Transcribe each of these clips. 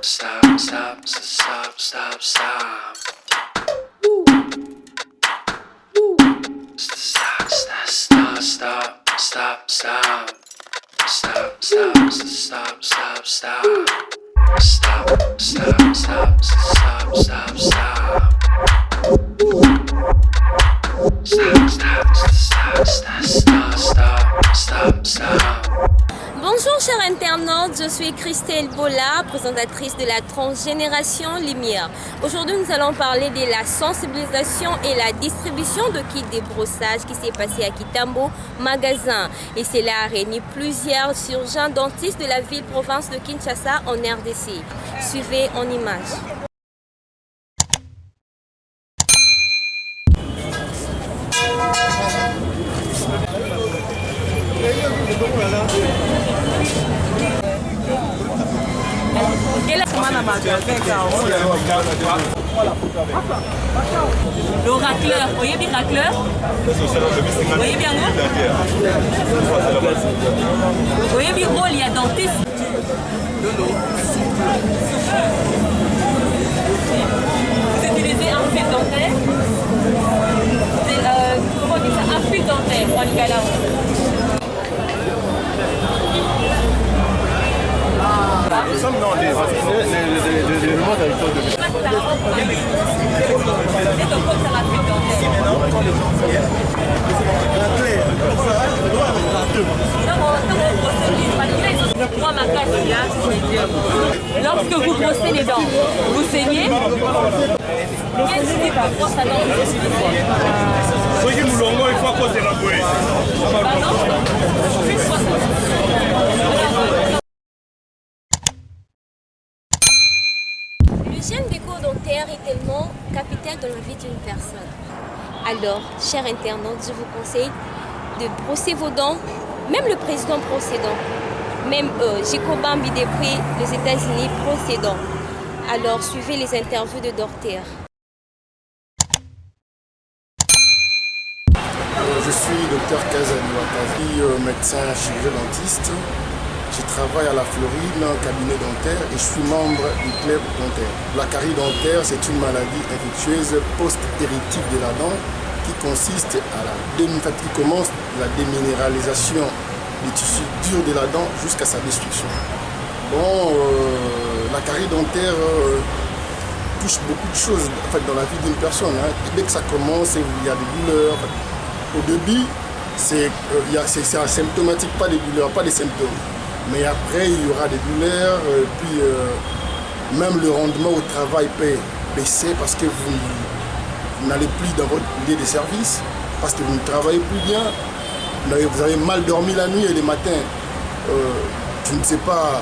Stop, stop, stop, stop, stop. Stop, stop, stop, stop, stop. Stop, stop, stop, stop, stop. Stop, stop, stop, stop, stop, stop. Stop, stop, stop, stop, stop, stop, stop. Bonjour chers internautes, je suis Christelle Bola, présentatrice de la Transgénération Lumière. Aujourd'hui nous allons parler de la sensibilisation et la distribution de kits de brossage qui s'est passé à Kitambo magasin. Et cela a réuni plusieurs chirurgiens dentistes de la ville-province de Kinshasa en RDC. Suivez en images. Le racleur, vous voyez bien racleur? Vous voyez bien vous voyez bien rôle, il y a dentiste. Vous utilisez un fil dentaire. Comment on dit ça? Un fil dentaire en lingala. Nous sommes dans les éléments d'agriculture de Lorsque vous brossez les dents, vous saignez. Quel type de brosse à dents vous utilisez? Pardon? Une brosse à dents. L'hygiène bucco-dentaire est tellement capitale dans la vie d'une personne. Alors, chers internautes, je vous conseille de brosser vos dents, même le président brosse ses dents, même Jacob Bambi depuis les États-Unis brosse ses dents. Alors, suivez les interviews de Dorter. Je suis Dr Kazani Wakazi, médecin chirurgien dentiste. Je travaille à la Floride, dans un cabinet dentaire et je suis membre du club dentaire. La carie dentaire, c'est une maladie infectieuse post-héritique de la dent qui consiste à qui commence la déminéralisation des tissus durs de la dent jusqu'à sa destruction. Bon, la carie dentaire touche beaucoup de choses en fait, dans la vie d'une personne. Hein. Dès que ça commence, il y a des douleurs. Au début, c'est asymptomatique, pas des douleurs, pas des symptômes. Mais après, il y aura des douleurs, puis même le rendement au travail peut baisser parce que vous n'allez plus dans votre lieu de service, parce que vous ne travaillez plus bien, vous avez mal dormi la nuit et le matin, tu ne sais pas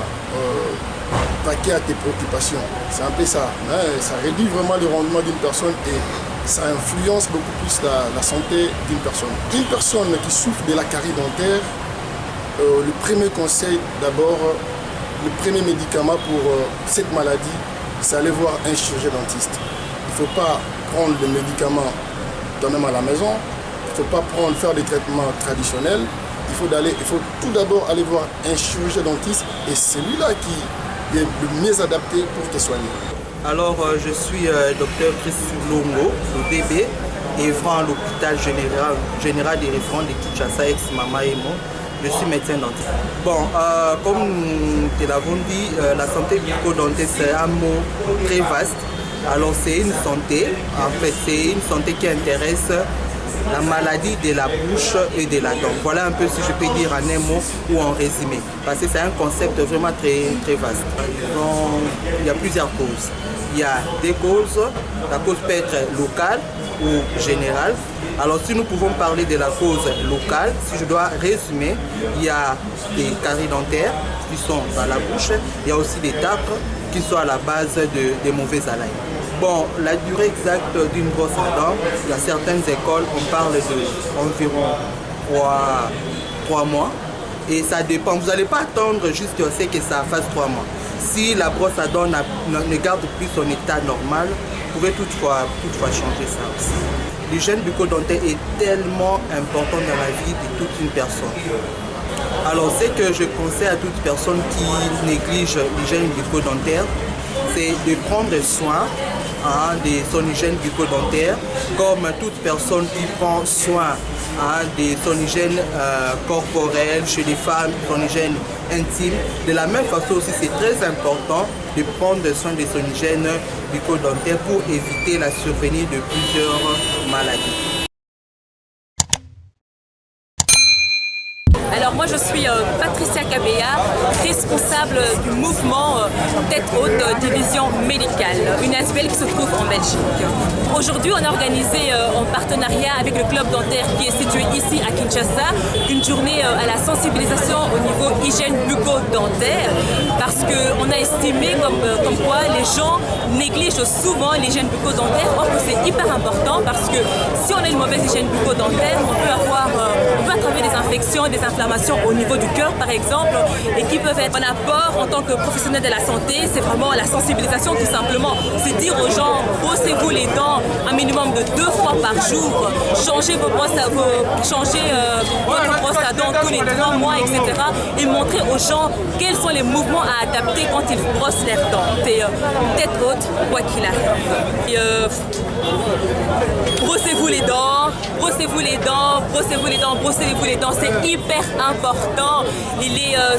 vaquer à tes préoccupations. C'est un peu ça. Hein, ça réduit vraiment le rendement d'une personne et ça influence beaucoup plus la santé d'une personne. Une personne qui souffre de la carie dentaire, le premier conseil, d'abord, le premier médicament pour cette maladie, c'est aller voir un chirurgien dentiste. Il ne faut pas prendre le médicament toi-même à la maison, il ne faut pas faire des traitements traditionnels. Il faut tout d'abord aller voir un chirurgien dentiste et c'est lui-là qui est le mieux adapté pour te soigner. Alors, je suis Dr Christophe Longo, le DB, et à l'hôpital général des référents de Kinshasa, ex-Mama Emo. Je suis médecin dentiste. Bon, comme nous l'avons dit, la santé bucco-dentaire, c'est un mot très vaste. Alors, c'est une santé, en fait, c'est une santé qui intéresse la maladie de la bouche et de la dent. Voilà un peu si je peux dire en un mot ou en résumé. Parce que c'est un concept vraiment très, très vaste. Donc, il y a plusieurs causes. Il y a des causes. La cause peut être locale ou générale. Alors si nous pouvons parler de la cause locale, si je dois résumer, il y a des caries dentaires qui sont dans la bouche, il y a aussi des tartres qui sont à la base de mauvais haleines. Bon, la durée exacte d'une brosse à dents, il y a certaines écoles, on parle d'environ 3 mois. Et ça dépend, vous n'allez pas attendre jusqu'à ce que ça fasse 3 mois. Si la brosse à dents ne garde plus son état normal, vous pouvez toutefois changer ça aussi. L'hygiène bucco-dentaire est tellement importante dans la vie de toute une personne. Alors, ce que je conseille à toute personne qui néglige l'hygiène bucco-dentaire, c'est de prendre soin de son hygiène bucco-dentaire, comme toute personne qui prend soin de son hygiène corporelle, chez les femmes, son hygiène intime. De la même façon aussi, c'est très important de prendre soin de son hygiène bucco-dentaire pour éviter la survenue de plusieurs maladies. Alors moi je suis Patricia Kabea, responsable du mouvement Tête Haute Division Médicale, une ASBL qui se trouve en Belgique. Aujourd'hui on a organisé en partenariat avec le club dentaire qui est situé ici à Kinshasa une journée à la sensibilisation au niveau hygiène bucco-dentaire parce qu'on a estimé comme quoi les gens négligent souvent l'hygiène bucco-dentaire, or que c'est hyper important parce que si on a une mauvaise hygiène bucco-dentaire, on peut attraper des infections et des inflammations au niveau du cœur par exemple et qui peuvent être un apport en tant que professionnel de la santé. C'est vraiment la sensibilisation tout simplement, c'est dire aux gens brossez-vous les dents un minimum de 2 fois par jour, changez votre brosse à dents tous les 3 mois, etc. et montrer aux gens quels sont les mouvements à adapter quand ils brossent leurs dents. C'est tête haute quoi qu'il arrive. Et, brossez-vous les dents, brossez-vous les dents, brossez-vous les dents, brossez-vous les dents, c'est hyper important.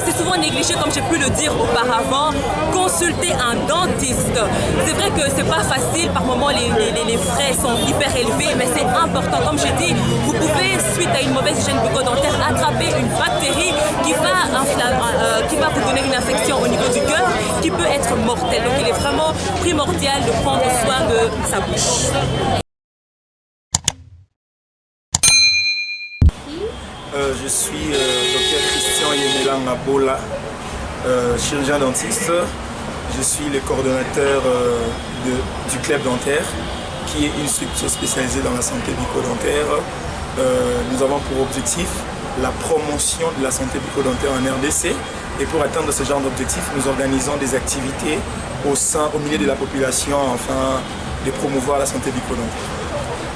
C'est souvent négligé comme j'ai pu le dire auparavant. Consultez un dentiste. C'est vrai que c'est pas facile, par moments les frais sont hyper élevés, mais c'est important. Comme j'ai dit, vous pouvez, suite à une mauvaise hygiène bucco-dentaire, attraper une bactérie qui va vous donner une infection au niveau du cœur qui peut être mortelle. Donc il est vraiment primordial de prendre soin de sa bouche. Je suis Dr Christian Yemelanga Bola, chirurgien dentiste. Je suis le coordonnateur du club dentaire, qui est une structure spécialisée dans la santé bucco-dentaire. Nous avons pour objectif la promotion de la santé bucco-dentaire en RDC. Et pour atteindre ce genre d'objectif, nous organisons des activités au milieu de la population afin de promouvoir la santé bucco-dentaire.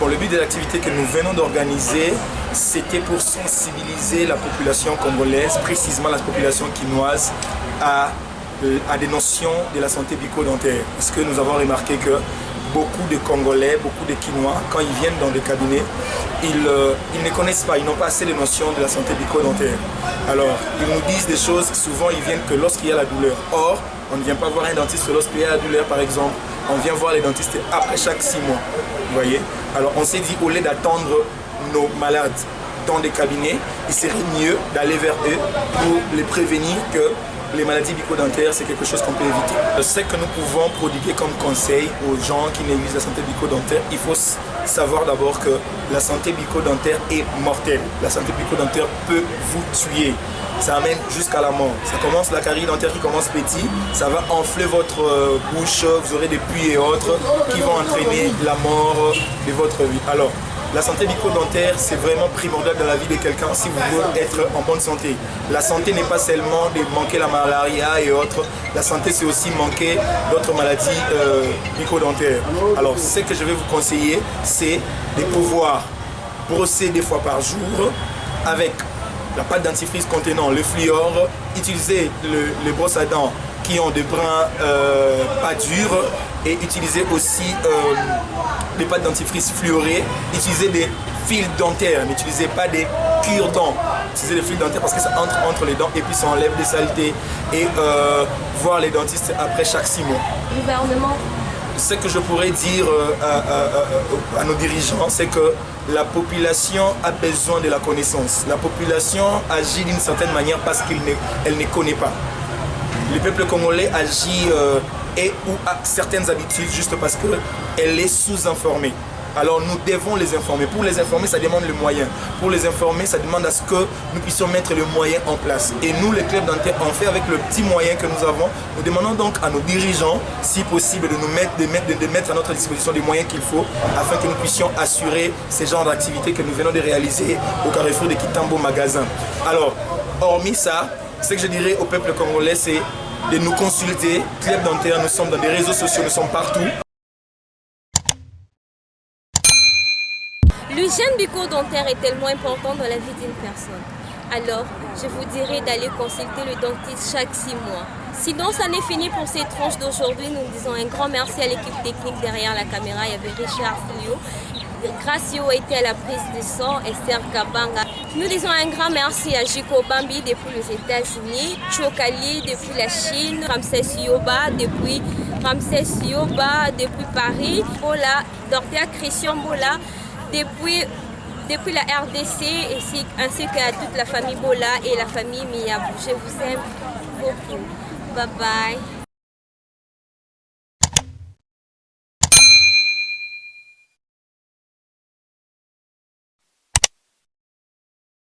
Bon, le but de l'activité que nous venons d'organiser, c'était pour sensibiliser la population congolaise, précisément la population quinoise, à des notions de la santé bucco-dentaire. Parce que nous avons remarqué que beaucoup de Congolais, beaucoup de Quinois, quand ils viennent dans le cabinet, ils ne connaissent pas, ils n'ont pas assez de notions de la santé bucco-dentaire. Alors, ils nous disent des choses, souvent ils viennent que lorsqu'il y a la douleur. Or, on ne vient pas voir un dentiste lorsqu'il y a la douleur, par exemple. On vient voir les dentistes après chaque 6 mois. Vous voyez? Alors, on s'est dit, au lieu d'attendre nos malades dans des cabinets, il serait mieux d'aller vers eux pour les prévenir que les maladies bucco-dentaires, c'est quelque chose qu'on peut éviter. Ce que nous pouvons prodiguer comme conseil aux gens qui négligent la santé bucco-dentaire, il faut savoir d'abord que la santé bucco-dentaire est mortelle. La santé bucco-dentaire peut vous tuer. Ça amène jusqu'à la mort. Ça commence, la carie dentaire qui commence petit, ça va enfler votre bouche, vous aurez des puits et autres qui vont entraîner la mort de votre vie. Alors, la santé bucco-dentaire, c'est vraiment primordial dans la vie de quelqu'un si vous voulez être en bonne santé. La santé n'est pas seulement de manquer la malaria et autres. La santé, c'est aussi manquer d'autres maladies bucco-dentaires. Alors, ce que je vais vous conseiller, c'est de pouvoir brosser 2 fois par jour avec la pâte dentifrice contenant le fluor, utiliser les brosses à dents qui ont des brins pas durs et utiliser aussi des pâtes dentifrice fluorées, utiliser des fils dentaires, n'utilisez pas des cure-dents, utilisez des fils dentaires parce que ça entre les dents et puis ça enlève des saletés et voir les dentistes après chaque 6 mois. Gouvernement. Ce que je pourrais dire à nos dirigeants, c'est que la population a besoin de la connaissance. La population agit d'une certaine manière parce qu'elle ne connaît pas. Le peuple congolais agit ou a certaines habitudes juste parce qu'elle est sous-informée. Alors nous devons les informer. Pour les informer, ça demande le moyen. Pour les informer, ça demande à ce que nous puissions mettre le moyen en place. Et nous, les clubs dentaires, on fait avec le petit moyen que nous avons. Nous demandons donc à nos dirigeants, si possible, de mettre à notre disposition les moyens qu'il faut afin que nous puissions assurer ces genres d'activités que nous venons de réaliser au carrefour de Kitambo Magasin. Alors, hormis ça, ce que je dirais au peuple congolais, c'est de nous consulter. Club dentaire, nous sommes dans des réseaux sociaux, nous sommes partout. L'hygiène bucco-dentaire est tellement importante dans la vie d'une personne. alors je vous dirai d'aller consulter le dentiste chaque 6 mois. Sinon, ça n'est fini pour ces tranches d'aujourd'hui. Nous disons un grand merci à l'équipe technique derrière la caméra. Il y avait Richard Silio. Gracio était à la prise de son, Esther Kabanga. Nous disons un grand merci à Jiko Bambi depuis les États-Unis, Chokali depuis la Chine, Ramses Yoba depuis Paris, Bola, Dr Christian Bola depuis la RDC, ainsi qu'à toute la famille Bola et la famille Miyabou. Je vous aime beaucoup. Bye bye.